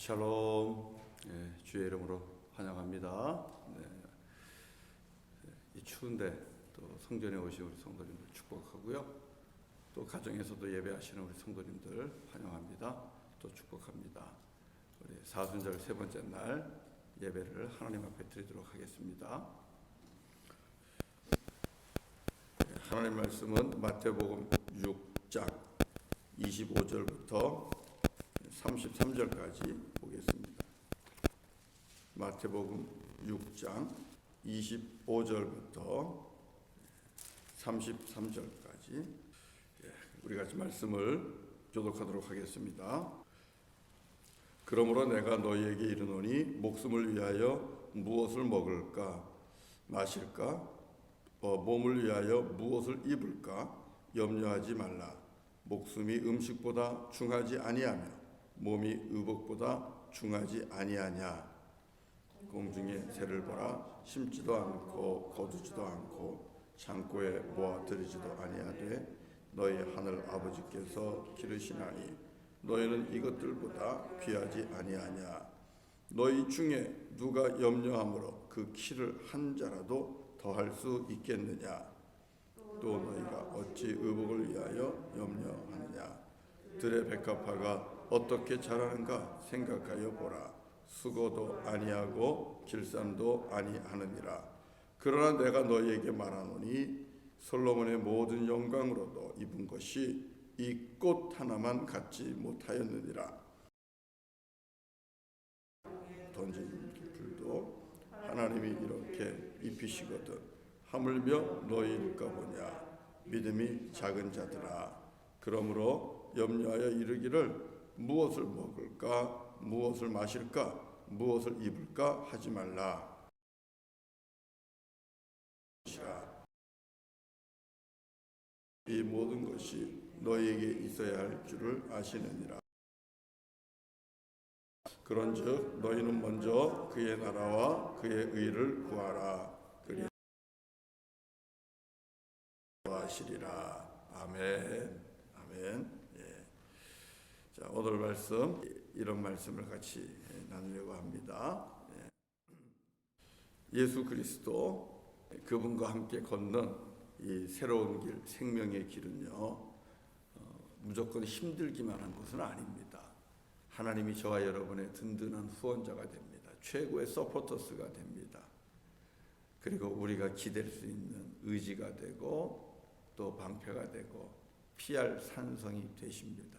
샬롬. 주의 이름으로 환영합니다. 이 추운데 또 성전에 오신 우리 성도님들 축복하고요. 또 가정에서도 예배하시는 우리 성도님들 환영합니다. 또 축복합니다. 우리 사순절 세 번째 날 예배를 하나님 앞에 드리도록 하겠습니다. 하나님 말씀은 마태복음 6장 25절부터 33절까지 보겠습니다. 마태복음 6장 25절부터 33절까지 우리 같이 말씀을 교독하도록 하겠습니다. 그러므로 내가 너희에게 이르노니 목숨을 위하여 무엇을 먹을까 마실까 몸을 위하여 무엇을 입을까 염려하지 말라. 목숨이 음식보다 중하지 아니하며 몸이 의복보다 중하지 아니하냐. 공중의 새를 보라. 심지도 않고 거두지도 않고 창고에 모아들이지도 아니하되 너희 하늘 아버지께서 기르시나니 너희는 이것들보다 귀하지 아니하냐. 너희 중에 누가 염려함으로 그 키를 한 자라도 더할 수 있겠느냐. 또 너희가 어찌 의복을 위하여 염려하느냐. 들의 백합화가 어떻게 자라는가 생각하여 보라. 수고도 아니하고 길쌈도 아니하느니라. 그러나 내가 너희에게 말하노니 솔로몬의 모든 영광으로도 입은 것이 이 꽃 하나만 갖지 못하였느니라. 던진 풀도 하나님이 이렇게 입히시거든 하물며 너희일까 보냐. 믿음이 작은 자들아. 그러므로 염려하여 이르기를 무엇을 먹을까 무엇을 마실까 무엇을 입을까 하지 말라. 이 모든 것이 너희에게 있어야 할 줄을 아시느니라. 그런즉 너희는 먼저 그의 나라와 그의 의를 구하라. 그리 하시리라. 아멘. 아멘. 자, 오늘 말씀 이런 말씀을 같이 나누려고 합니다. 예수 그리스도 그분과 함께 걷는 이 새로운 길, 생명의 길은요, 무조건 힘들기만 한 것은 아닙니다. 하나님이 저와 여러분의 든든한 후원자가 됩니다. 최고의 서포터스가 됩니다. 그리고 우리가 기댈 수 있는 의지가 되고 또 방패가 되고 피할 산성이 되십니다.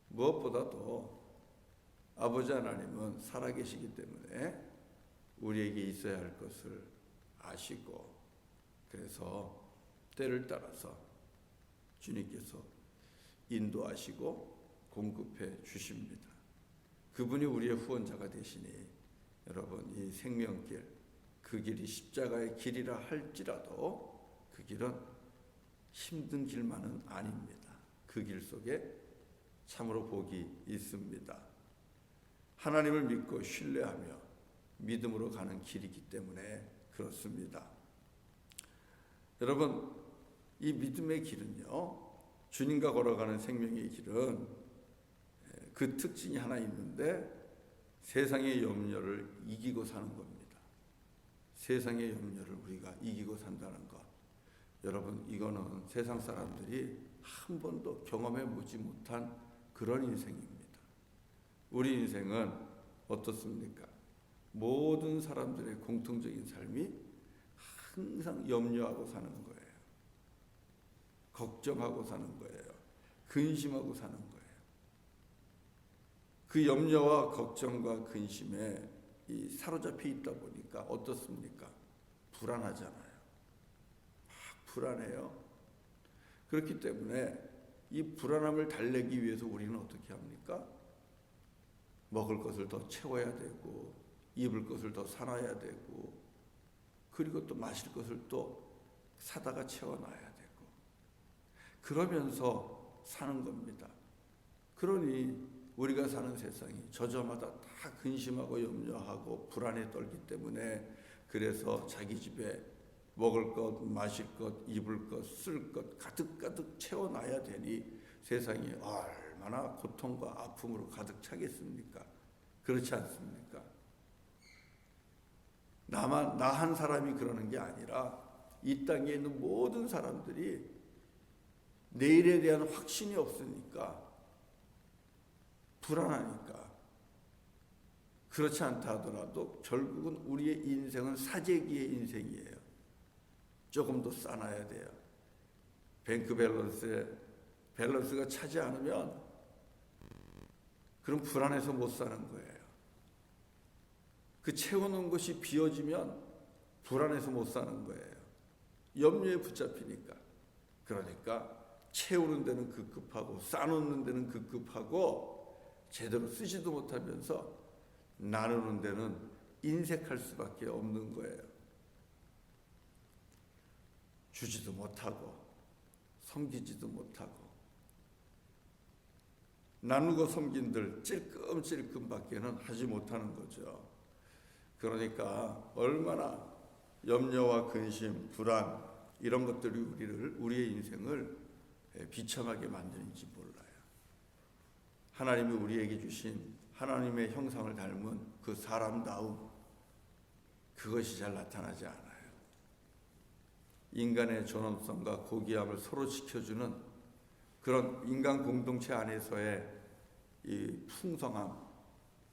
무엇보다도 아버지 하나님은 살아계시기 때문에 우리에게 있어야 할 것을 아시고 그래서 때를 따라서 주님께서 인도하시고 공급해 주십니다. 그분이 우리의 후원자가 되시니 여러분 이 생명길 그 길이 십자가의 길이라 할지라도 그 길은 힘든 길만은 아닙니다. 그 길 속에 참으로 복이 있습니다. 하나님을 믿고 신뢰하며 믿음으로 가는 길이기 때문에 그렇습니다. 여러분 이 믿음의 길은요 주님과 걸어가는 생명의 길은 그 특징이 하나 있는데 세상의 염려를 이기고 사는 겁니다. 세상의 염려를 우리가 이기고 산다는 것, 여러분 이거는 세상 사람들이 한 번도 경험해 보지 못한 그런 인생입니다. 우리 인생은 어떻습니까? 모든 사람들의 공통적인 삶이 항상 염려하고 사는 거예요. 걱정하고 사는 거예요. 근심하고 사는 거예요. 그 염려와 걱정과 근심에 사로잡혀 있다 보니까 어떻습니까? 불안하잖아요. 막 불안해요. 그렇기 때문에 이 불안함을 달래기 위해서 우리는 어떻게 합니까? 먹을 것을 더 채워야 되고 입을 것을 더 사놔야 되고 그리고 또 마실 것을 또 사다가 채워놔야 되고 그러면서 사는 겁니다. 그러니 우리가 사는 세상이 저저마다 다 근심하고 염려하고 불안에 떨기 때문에 그래서 자기 집에 먹을 것, 마실 것, 입을 것, 쓸 것 가득가득 채워놔야 되니 세상이 얼마나 고통과 아픔으로 가득 차겠습니까? 그렇지 않습니까? 나 한 사람이 그러는 게 아니라 이 땅에 있는 모든 사람들이 내일에 대한 확신이 없으니까, 불안하니까, 그렇지 않다 하더라도 결국은 우리의 인생은 사재기의 인생이에요. 조금 더 싸놔야 돼요. 뱅크 밸런스가 차지 않으면 그럼 불안해서 못 사는 거예요. 그 채워놓은 것이 비어지면 불안해서 못 사는 거예요. 염려에 붙잡히니까. 그러니까 채우는 데는 급급하고 싸놓는 데는 급급하고 제대로 쓰지도 못하면서 나누는 데는 인색할 수밖에 없는 거예요. 주지도 못하고 섬기지도 못하고 나누고 섬긴들 찔끔찔끔밖에는 하지 못하는 거죠. 그러니까 얼마나 염려와 근심, 불안 이런 것들이 우리의 인생을 비참하게 만드는지 몰라요. 하나님이 우리에게 주신 하나님의 형상을 닮은 그 사람다움, 그것이 잘 나타나지 않아요. 인간의 존엄성과 고귀함을 서로 지켜주는 그런 인간 공동체 안에서의 이 풍성함,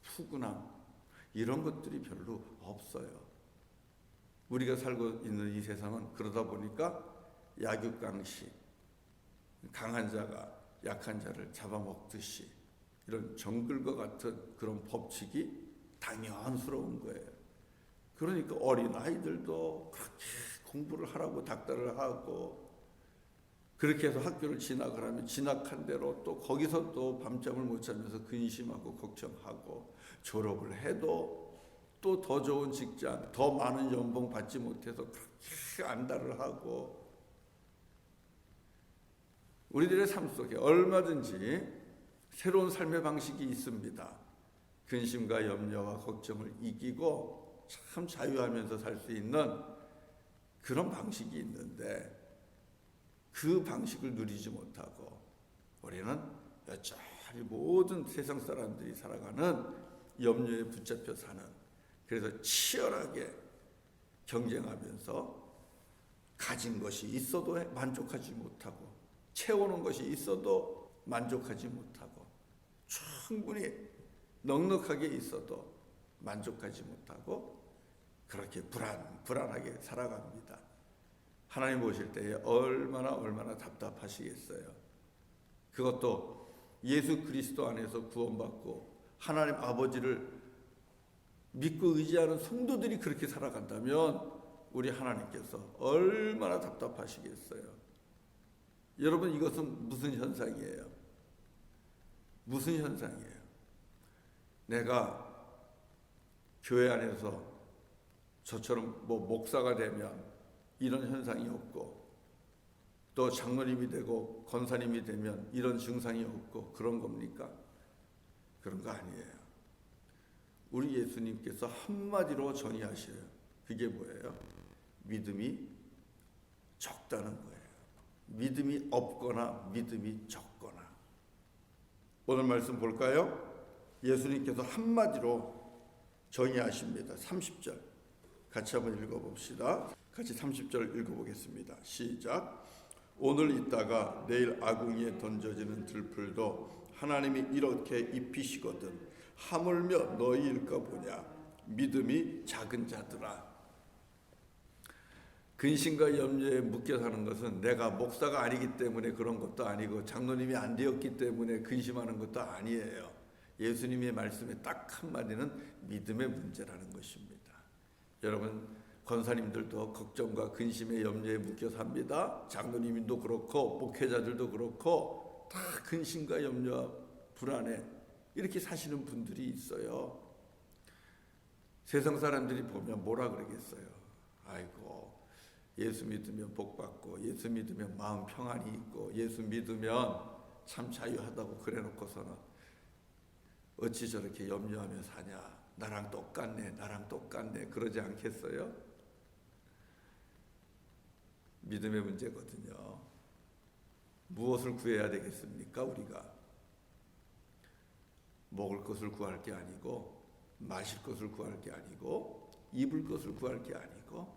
푸근함 이런 것들이 별로 없어요. 우리가 살고 있는 이 세상은 그러다 보니까 약육강식, 강한 자가 약한 자를 잡아먹듯이 이런 정글과 같은 그런 법칙이 당연스러운 거예요. 그러니까 어린 아이들도 그렇게 공부를 하라고 닥달을 하고, 그렇게 해서 학교를 진학을 하면 진학한 대로 또 거기서 또 밤잠을 못 자면서 근심하고 걱정하고, 졸업을 해도 또 더 좋은 직장, 더 많은 연봉 받지 못해서 그렇게 안달을 하고, 우리들의 삶 속에 얼마든지 새로운 삶의 방식이 있습니다. 근심과 염려와 걱정을 이기고 참 자유하면서 살 수 있는 그런 방식이 있는데, 그 방식을 누리지 못하고 우리는 여전히 모든 세상 사람들이 살아가는 염려에 붙잡혀 사는, 그래서 치열하게 경쟁하면서 가진 것이 있어도 만족하지 못하고, 채우는 것이 있어도 만족하지 못하고, 충분히 넉넉하게 있어도 만족하지 못하고, 그렇게 불안하게 살아갑니다. 하나님 보실 때에 얼마나 답답하시겠어요. 그것도 예수 그리스도 안에서 구원받고 하나님 아버지를 믿고 의지하는 성도들이 그렇게 살아간다면 우리 하나님께서 얼마나 답답하시겠어요. 여러분, 이것은 무슨 현상이에요? 무슨 현상이에요? 내가 교회 안에서 저처럼 목사가 되면 이런 현상이 없고, 또 장로님이 되고 권사님이 되면 이런 증상이 없고, 그런 겁니까? 그런 거 아니에요. 우리 예수님께서 한마디로 정의하셔요. 그게 뭐예요? 믿음이 적다는 거예요. 믿음이 없거나 믿음이 적거나. 오늘 말씀 볼까요? 예수님께서 한마디로 정의하십니다. 30절 같이 한번 읽어봅시다. 같이 30절 읽어보겠습니다. 시작. 오늘 있다가 내일 아궁이에 던져지는 들풀도 하나님이 이렇게 입히시거든 하물며 너희일까 보냐. 믿음이 작은 자들아. 근심과 염려에 묶여 사는 것은 내가 목사가 아니기 때문에 그런 것도 아니고, 장로님이 안 되었기 때문에 근심하는 것도 아니에요. 예수님의 말씀의 딱 한마디는 믿음의 문제라는 것입니다. 여러분, 권사님들도 걱정과 근심의 염려에 묶여 삽니다. 장로님도 그렇고 목회자들도 그렇고 다 근심과 염려와 불안에 이렇게 사시는 분들이 있어요. 세상 사람들이 보면 뭐라 그러겠어요? 아이고, 예수 믿으면 복 받고, 예수 믿으면 마음 평안이 있고, 예수 믿으면 참 자유하다고 그래놓고서는 어찌 저렇게 염려하며 사냐, 나랑 똑같네 그러지 않겠어요? 믿음의 문제거든요. 무엇을 구해야 되겠습니까? 우리가 먹을 것을 구할 게 아니고 마실 것을 구할 게 아니고 입을 것을 구할 게 아니고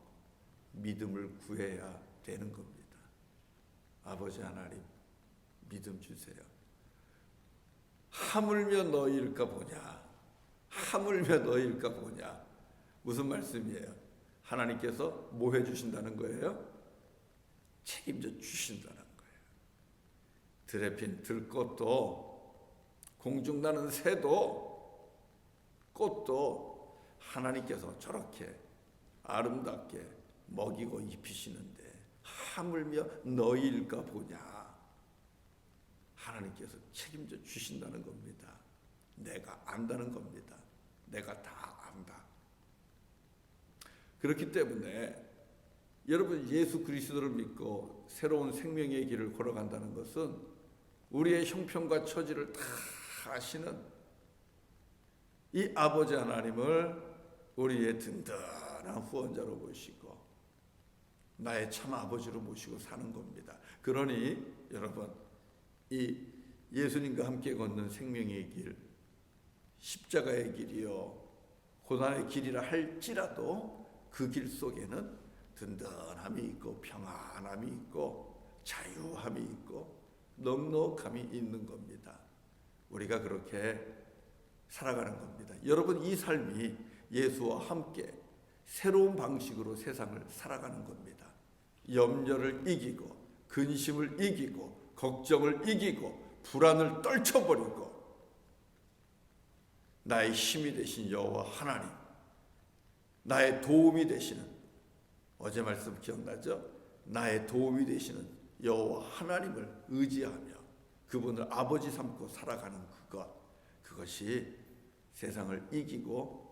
믿음을 구해야 되는 겁니다. 아버지 하나님, 믿음 주세요. 하물며 너희일까 보냐. 하물며 너희일까 보냐. 무슨 말씀이에요? 하나님께서 뭐 해주신다는 거예요? 책임져 주신다는 거예요. 들에 핀 들꽃도, 공중 나는 새도, 꽃도 하나님께서 저렇게 아름답게 먹이고 입히시는데 하물며 너희일까 보냐. 하나님께서 책임져 주신다는 겁니다. 내가 안다는 겁니다. 내가 다 안다. 그렇기 때문에 여러분, 예수 그리스도를 믿고 새로운 생명의 길을 걸어간다는 것은 우리의 형편과 처지를 다 아시는 이 아버지 하나님을 우리의 든든한 후원자로 모시고 나의 참 아버지로 모시고 사는 겁니다. 그러니 여러분, 이 예수님과 함께 걷는 생명의 길, 십자가의 길이요 고난의 길이라 할지라도 그 길 속에는 든든함이 있고 평안함이 있고 자유함이 있고 넉넉함이 있는 겁니다. 우리가 그렇게 살아가는 겁니다. 여러분, 이 삶이 예수와 함께 새로운 방식으로 세상을 살아가는 겁니다. 염려를 이기고 근심을 이기고 걱정을 이기고 불안을 떨쳐버리고 나의 힘이 되신 여호와 하나님, 나의 도움이 되시는, 어제 말씀 기억나죠? 나의 도움이 되시는 여호와 하나님을 의지하며 그분을 아버지 삼고 살아가는 그것이 세상을 이기고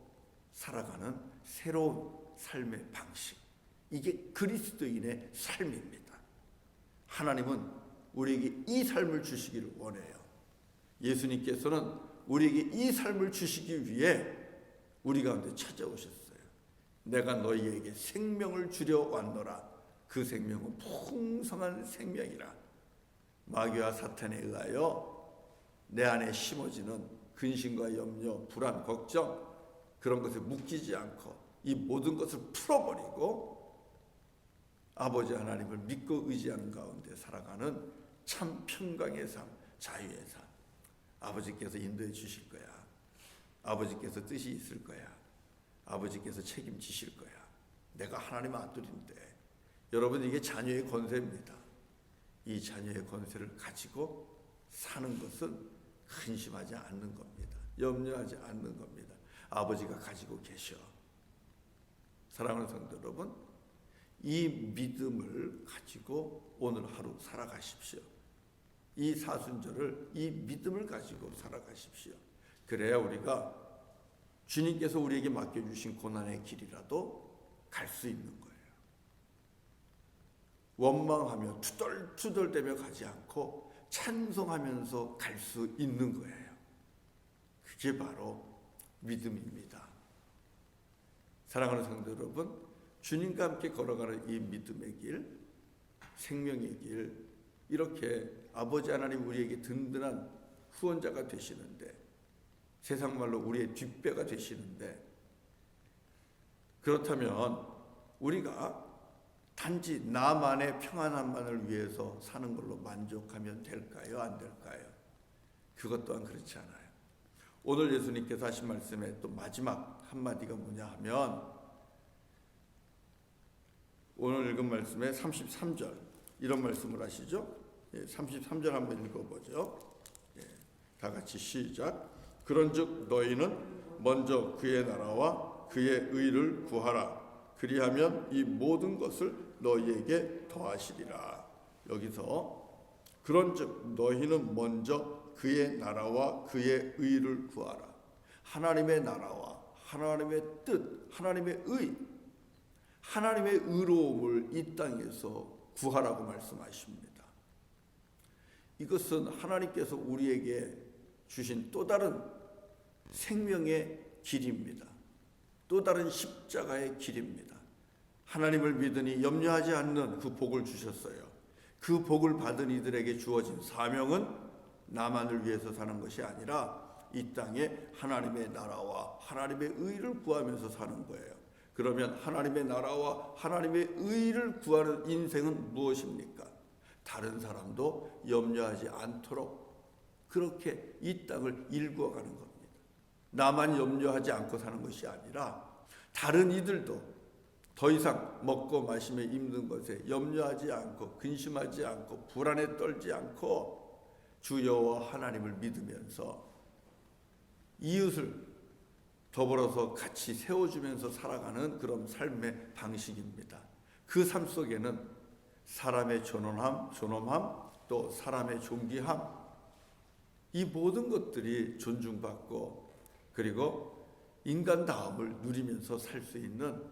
살아가는 새로운 삶의 방식, 이게 그리스도인의 삶입니다. 하나님은 우리에게 이 삶을 주시기를 원해요. 예수님께서는 우리에게 이 삶을 주시기 위해 우리 가운데 찾아오셨어요. 내가 너희에게 생명을 주려 왔노라. 그 생명은 풍성한 생명이라. 마귀와 사탄에 의하여 내 안에 심어지는 근심과 염려, 불안, 걱정, 그런 것에 묶이지 않고 이 모든 것을 풀어버리고 아버지 하나님을 믿고 의지하는 가운데 살아가는 참 평강의 삶, 자유의 삶. 아버지께서 인도해 주실 거야. 아버지께서 뜻이 있을 거야. 아버지께서 책임지실 거야. 내가 하나님의 아들인데. 여러분, 이게 자녀의 권세입니다. 이 자녀의 권세를 가지고 사는 것은 근심하지 않는 겁니다. 염려하지 않는 겁니다. 아버지가 가지고 계셔. 사랑하는 성도 여러분, 이 믿음을 가지고 오늘 하루 살아가십시오. 이 사순절을 이 믿음을 가지고 살아가십시오. 그래야 우리가 주님께서 우리에게 맡겨주신 고난의 길이라도 갈 수 있는 거예요. 원망하며 투덜투덜대며 가지 않고 찬송하면서 갈 수 있는 거예요. 그게 바로 믿음입니다. 사랑하는 성도 여러분, 주님과 함께 걸어가는 이 믿음의 길, 생명의 길, 이렇게 아버지 하나님 우리에게 든든한 후원자가 되시는데, 세상 말로 우리의 뒷배가 되시는데, 그렇다면 우리가 단지 나만의 평안함만을 위해서 사는 걸로 만족하면 될까요? 안 될까요? 그것 또한 그렇지 않아요. 오늘 예수님께서 하신 말씀의 또 마지막 한마디가 뭐냐 하면, 오늘 읽은 말씀의 33절 이런 말씀을 하시죠. 33절 한번 읽어보죠. 다 같이 시작. 그런즉 너희는 먼저 그의 나라와 그의 의를 구하라. 그리하면 이 모든 것을 너희에게 더하시리라. 여기서 그런즉 너희는 먼저 그의 나라와 그의 의를 구하라. 하나님의 나라와 하나님의 뜻, 하나님의 의, 하나님의 의로움을 이 땅에서 구하라고 말씀하십니다. 이것은 하나님께서 우리에게 주신 또 다른 생명의 길입니다. 또 다른 십자가의 길입니다. 하나님을 믿으니 염려하지 않는 그 복을 주셨어요. 그 복을 받은 이들에게 주어진 사명은 나만을 위해서 사는 것이 아니라 이 땅에 하나님의 나라와 하나님의 의를 구하면서 사는 거예요. 그러면 하나님의 나라와 하나님의 의를 구하는 인생은 무엇입니까? 다른 사람도 염려하지 않도록 그렇게 이 땅을 일구어가는 겁니다. 나만 염려하지 않고 사는 것이 아니라 다른 이들도 더 이상 먹고 마시며 입는 것에 염려하지 않고 근심하지 않고 불안에 떨지 않고 주 여호와 하나님을 믿으면서 이웃을 더불어서 같이 세워주면서 살아가는 그런 삶의 방식입니다. 그 삶 속에는 사람의 존엄함, 또 사람의 존귀함, 이 모든 것들이 존중받고 그리고 인간다움을 누리면서 살 수 있는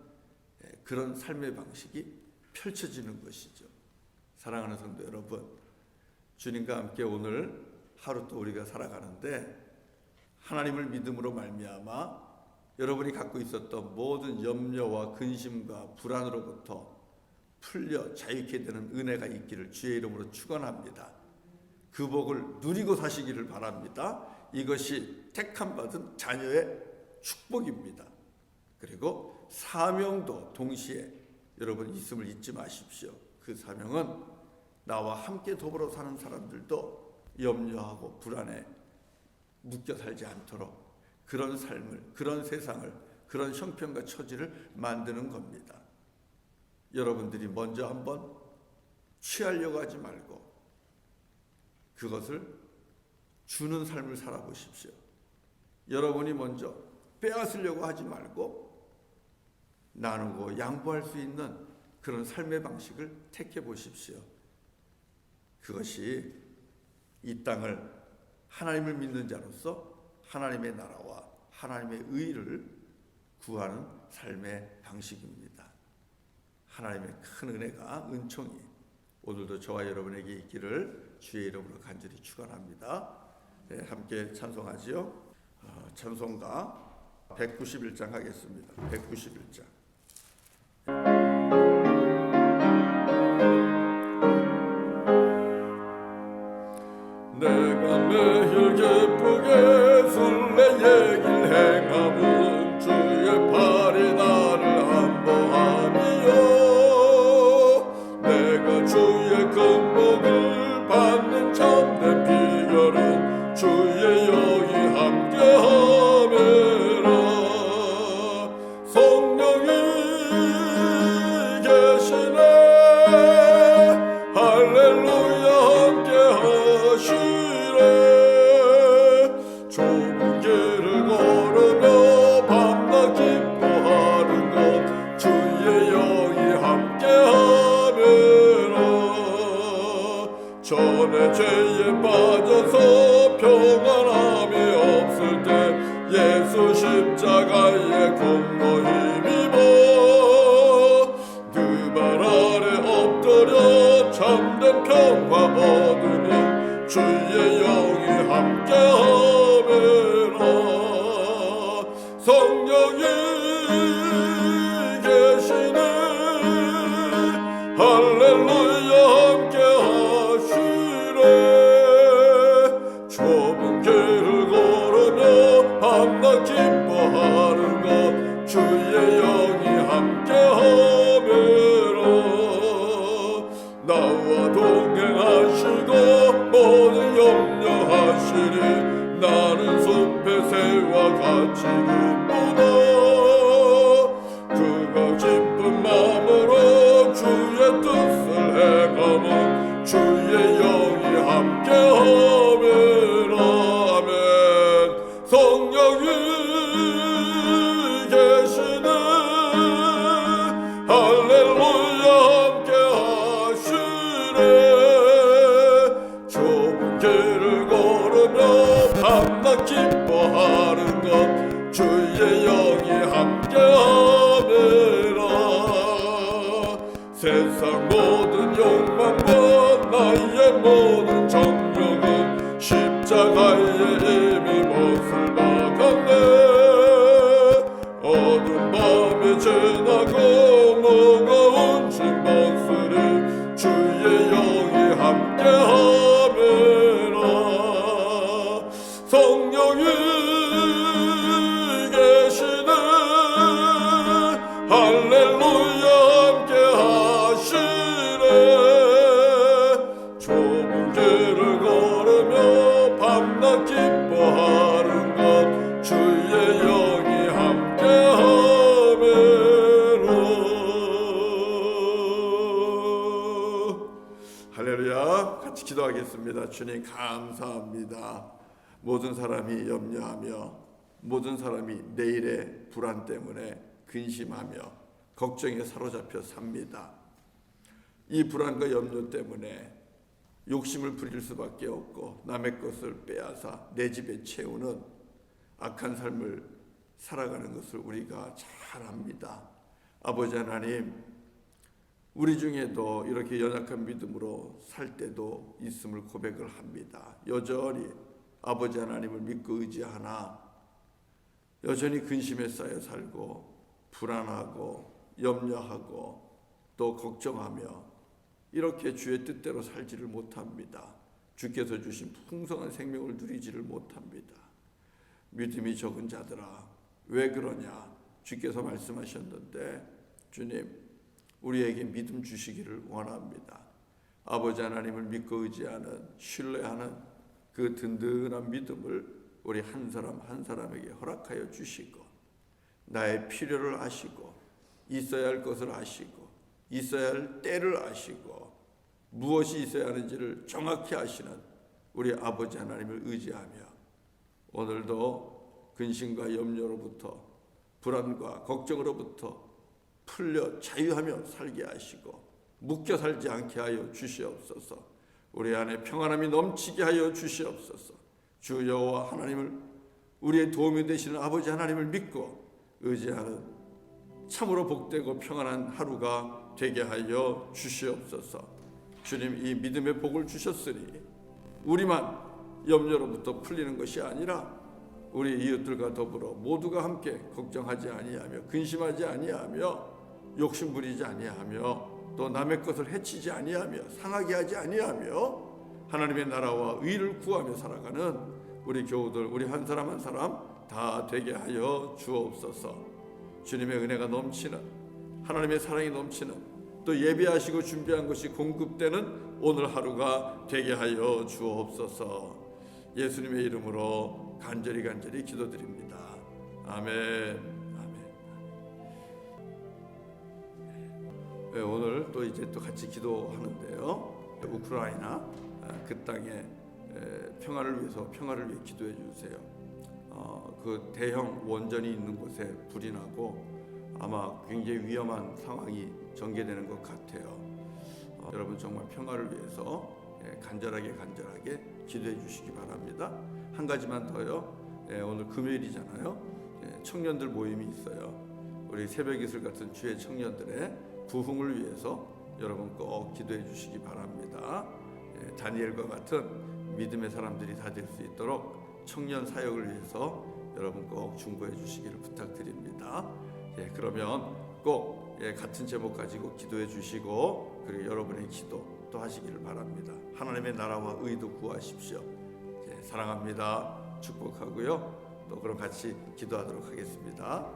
그런 삶의 방식이 펼쳐지는 것이죠. 사랑하는 성도 여러분, 주님과 함께 오늘 하루 또 우리가 살아가는데 하나님을 믿음으로 말미암아 여러분이 갖고 있었던 모든 염려와 근심과 불안으로부터 풀려 자유케 되는 은혜가 있기를 주의 이름으로 축원합니다. 그 복을 누리고 사시기를 바랍니다. 이것이 택함 받은 자녀의 축복입니다. 그리고 사명도 동시에 여러분 있음을 잊지 마십시오. 그 사명은 나와 함께 더불어 사는 사람들도 염려하고 불안에 묶여 살지 않도록 그런 삶을, 그런 세상을, 그런 형편과 처지를 만드는 겁니다. 여러분들이 먼저 한번 취하려고 하지 말고 그것을 주는 삶을 살아보십시오. 여러분이 먼저 빼앗으려고 하지 말고 나누고 양보할 수 있는 그런 삶의 방식을 택해 보십시오. 그것이 이 땅을 하나님을 믿는 자로서 하나님의 나라와 하나님의 의를 구하는 삶의 방식입니다. 하나님의 큰 은혜가, 은총이 오늘도 저와 여러분에게 있기를 주의 이름으로 간절히 축원합니다. 네, 함께 찬송하지요. 찬송가 191장 하겠습니다. 191장. 내가 매일 기쁘게 술래 얘길 행함은 주의 팔이 나를 안보함이요 내가 주의 큰 복을 받는 참된 비결은 주의 영이 함께함이라 성령이 계시네 할렐루야 함께하시네 좁은 길을 걸으며 밤낮 기뻐하는 것 주의 영이 함께하매라 전에 죄에 빠져서 평안함이 없을 때 예수 십자가의 공로 힘입어 그 발 아래 엎드려 참된 평화 얻으니 주의 영이 함께하매라 성령이 계시네 할렐루야 함께하시네 좁은 길을 걸으며 밤낮 기뻐하는 것 주의 영이 함께하매라 나와 동행하시고 모든 염려하시니 나는 숲의 새와 같이 기쁘다 그가 기쁜 마음으로 주의 뜻을 행하면 주의 영이 함께하매라 아멘 성령이 계시네 할렐루야 함께하시네 좁은 길을 걸으며 밤낮 기뻐하는 것 주의 영이 함께하매라 세상 모든 욕망과 나의 모든 정욕은 십자가에 이미 못을 박았네 어두운 밤이 지나고 무거운 짐 벗으리 주의 영이 함께하매라 성령이 기뻐하는 것 주의 영이 함께하매로. 할렐루야. 같이 기도하겠습니다. 주님 감사합니다. 모든 사람이 염려하며 모든 사람이 내일의 불안 때문에 근심하며 걱정에 사로잡혀 삽니다. 이 불안과 염려 때문에 욕심을 부릴 수밖에 없고 남의 것을 빼앗아 내 집에 채우는 악한 삶을 살아가는 것을 우리가 잘 압니다. 아버지 하나님, 우리 중에도 이렇게 연약한 믿음으로 살 때도 있음을 고백을 합니다. 여전히 아버지 하나님을 믿고 의지하나 여전히 근심에 쌓여 살고 불안하고 염려하고 또 걱정하며 이렇게 주의 뜻대로 살지를 못합니다. 주께서 주신 풍성한 생명을 누리지를 못합니다. 믿음이 적은 자들아 왜 그러냐? 주께서 말씀하셨는데 주님 우리에게 믿음 주시기를 원합니다. 아버지 하나님을 믿고 의지하는 신뢰하는 그 든든한 믿음을 우리 한 사람 한 사람에게 허락하여 주시고 나의 필요를 아시고 있어야 할 것을 아시고 있어야 할 때를 아시고 무엇이 있어야 하는지를 정확히 아시는 우리 아버지 하나님을 의지하며 오늘도 근심과 염려로부터 불안과 걱정으로부터 풀려 자유하며 살게 하시고 묶여 살지 않게 하여 주시옵소서. 우리 안에 평안함이 넘치게 하여 주시옵소서. 주 여호와 하나님을 우리의 도움이 되시는 아버지 하나님을 믿고 의지하는 참으로 복되고 평안한 하루가 되게 하여 주시옵소서. 주님 이 믿음의 복을 주셨으니 우리만 염려로부터 풀리는 것이 아니라 우리 이웃들과 더불어 모두가 함께 걱정하지 아니하며 근심하지 아니하며 욕심 부리지 아니하며 또 남의 것을 해치지 아니하며 상하게 하지 아니하며 하나님의 나라와 의를 구하며 살아가는 우리 교우들 우리 한 사람 한 사람 다 되게 하여 주옵소서. 주님의 은혜가 넘치는 하나님의 사랑이 넘치는 또 예비하시고 준비한 것이 공급되는 오늘 하루가 되게 하여 주옵소서. 예수님의 이름으로 간절히 기도드립니다. 아멘. 네, 오늘 또 이제 또 같이 기도하는데요. 우크라이나 그 땅에 평화를 위해서 평화를 위해 기도해 주세요. 그 대형 원전이 있는 곳에 불이 나고 아마 굉장히 위험한 상황이 전개되는 것 같아요. 여러분 정말 평화를 위해서 간절하게 기도해 주시기 바랍니다. 한 가지만 더요. 오늘 금요일이잖아요. 청년들 모임이 있어요. 우리 새벽이슬 같은 주의 청년들의 부흥을 위해서 여러분 꼭 기도해 주시기 바랍니다. 다니엘과 같은 믿음의 사람들이 다 될 수 있도록 청년 사역을 위해서 여러분 꼭 중보해 주시기를 부탁드립니다. 그러면 꼭 같은 제목 가지고 기도해 주시고 그리고 여러분의 기도 또 하시기를 바랍니다. 하나님의 나라와 의도 구하십시오. 사랑합니다. 축복하고요. 또 그럼 같이 기도하도록 하겠습니다.